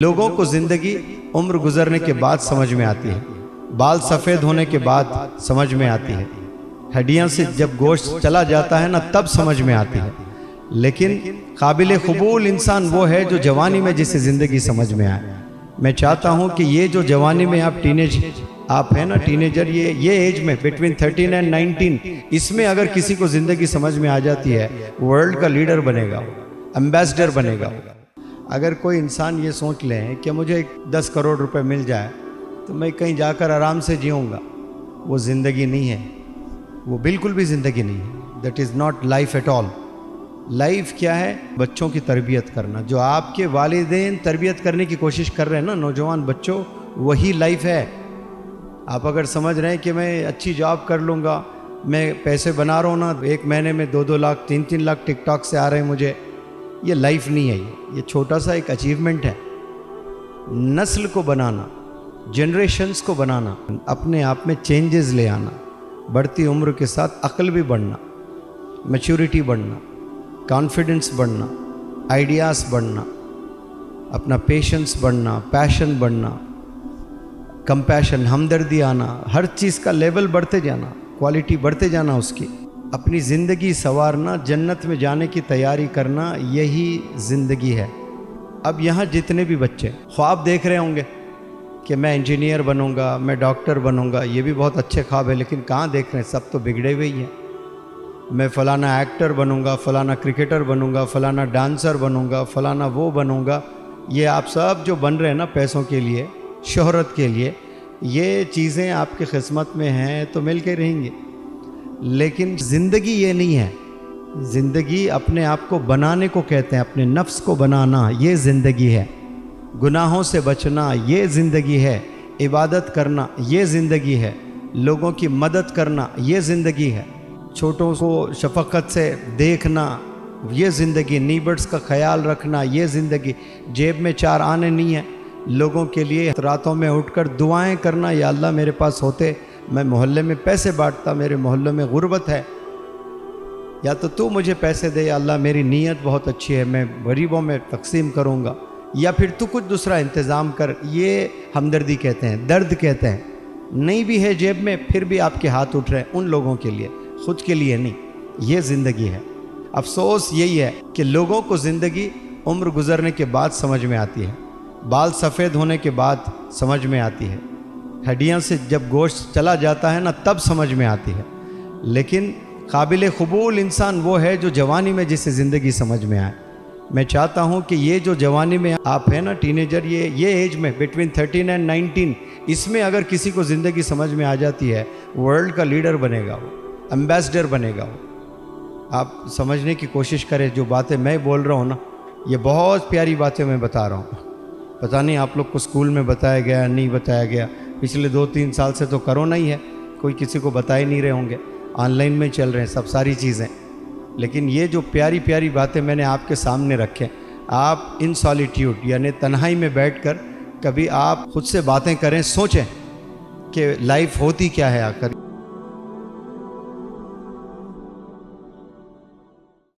लोगों को जिंदगी उम्र गुजरने के बाद समझ में आती है, बाल सफ़ेद होने के बाद समझ में आती है, हड्डियां से जब गोश्त चला जाता है ना तब समझ में आती है। लेकिन काबिल कबूल इंसान वो है जो जवानी में जिसे ज़िंदगी समझ में आए। मैं चाहता हूँ कि ये जो जवानी में आप हैं ना टीनेजर, ये एज में बिटवीन 13 एंड 19, इसमें अगर किसी को ज़िंदगी समझ में आ जाती है, वर्ल्ड का लीडर बनेगा, एम्बेसडर बनेगा। अगर कोई इंसान ये सोच ले कि मुझे 10 करोड़ रुपए मिल जाए तो मैं कहीं जाकर आराम से जीऊँगा, वो ज़िंदगी नहीं है, वो बिल्कुल भी ज़िंदगी नहीं है। That is not life at all. Life क्या है? बच्चों की तरबियत करना, जो आपके वालिदैन तरबियत करने की कोशिश कर रहे हैं ना नौजवान बच्चों, वही लाइफ है। आप अगर समझ रहे हैं कि मैं अच्छी जॉब कर लूँगा, मैं पैसे बना रहा हूँ ना, 1 महीने में 2-2 लाख 3-3 लाख टिकटॉक से आ रहे हैं मुझे, ये लाइफ नहीं है। ये छोटा सा एक अचीवमेंट है। नस्ल को बनाना, जनरेशन्स को बनाना, अपने आप में चेंजेस ले आना, बढ़ती उम्र के साथ अक्ल भी बढ़ना, मैच्योरिटी बढ़ना, कॉन्फिडेंस बढ़ना, आइडियाज़ बढ़ना, अपना पेशेंस बढ़ना, पैशन बढ़ना, कंपैशन, हमदर्दी आना, हर चीज़ का लेवल बढ़ते जाना, क्वालिटी बढ़ते जाना उसकी, अपनी ज़िंदगी संवारना, जन्नत में जाने की तैयारी करना, यही ज़िंदगी है। अब यहाँ जितने भी बच्चे ख्वाब देख रहे होंगे कि मैं इंजीनियर बनूंगा, मैं डॉक्टर बनूंगा, ये भी बहुत अच्छे ख्वाब है, लेकिन कहाँ देख रहे हैं, सब तो बिगड़े हुए ही हैं। मैं फ़लाना एक्टर बनूंगा, फ़लाना क्रिकेटर बनूंगा, फ़लाना डांसर बनूंगा, फ़लाना वो बनूंगा, ये आप सब जो बन रहे हैं ना पैसों के लिए, शोहरत के लिए, ये चीज़ें आपकी किस्मत में हैं तो मिल के रहेंगी। लेकिन ज़िंदगी ये नहीं है। ज़िंदगी अपने आप को बनाने को कहते हैं, अपने नफ्स को बनाना, ये ज़िंदगी है। गुनाहों से बचना, ये ज़िंदगी है। इबादत करना, ये ज़िंदगी है। लोगों की मदद करना, ये ज़िंदगी है। छोटों को शफकत से देखना, ये ज़िंदगी। नीबर्ड्स का ख्याल रखना, ये ज़िंदगी। जेब में 4 आने नहीं है, लोगों के लिए रातों में उठकर दुआएं करना, या अल्लाह मेरे पास होते मैं मोहल्ले में पैसे बांटता, मेरे मोहल्ले में गुर्बत है, या तो तू मुझे पैसे दे, या अल्लाह मेरी नीयत बहुत अच्छी है, मैं गरीबों में तकसीम करूँगा, या फिर तू कुछ दूसरा इंतज़ाम कर। ये हमदर्दी कहते हैं, दर्द कहते हैं। नहीं भी है जेब में फिर भी आपके हाथ उठ रहे हैं उन लोगों के लिए, खुद के लिए नहीं। ये ज़िंदगी है। अफसोस यही है कि लोगों को ज़िंदगी उम्र गुजरने के बाद समझ में आती है, बाल सफ़ेद होने के बाद समझ में आती है, हड्डियां से जब गोश्त चला जाता है ना तब समझ में आती है। लेकिन काबिल कबूल इंसान वो है जो जवानी में जिसे ज़िंदगी समझ में आए। मैं चाहता हूँ कि ये जो जवानी में आप हैं ना टीनेजर, ये एज में बिटवीन 13 एंड 19, इसमें अगर किसी को ज़िंदगी समझ में आ जाती है, वर्ल्ड का लीडर बनेगा, वो एम्बेसडर बनेगा। वो आप समझने की कोशिश करें। जो बातें मैं बोल रहा हूँ ना, ये बहुत प्यारी बातें मैं बता रहा हूँ। पता नहीं आप लोग को स्कूल में बताया गया, नहीं बताया गया। पिछले 2-3 साल से तो कोरोना ही है, कोई किसी को बता ही नहीं रहे होंगे, ऑनलाइन में चल रहे हैं सब सारी चीज़ें। लेकिन ये जो प्यारी प्यारी बातें मैंने आपके सामने रखें, आप इन सॉलिट्यूड यानी तन्हाई में बैठकर कभी आप खुद से बातें करें, सोचें कि लाइफ होती क्या है आखिर।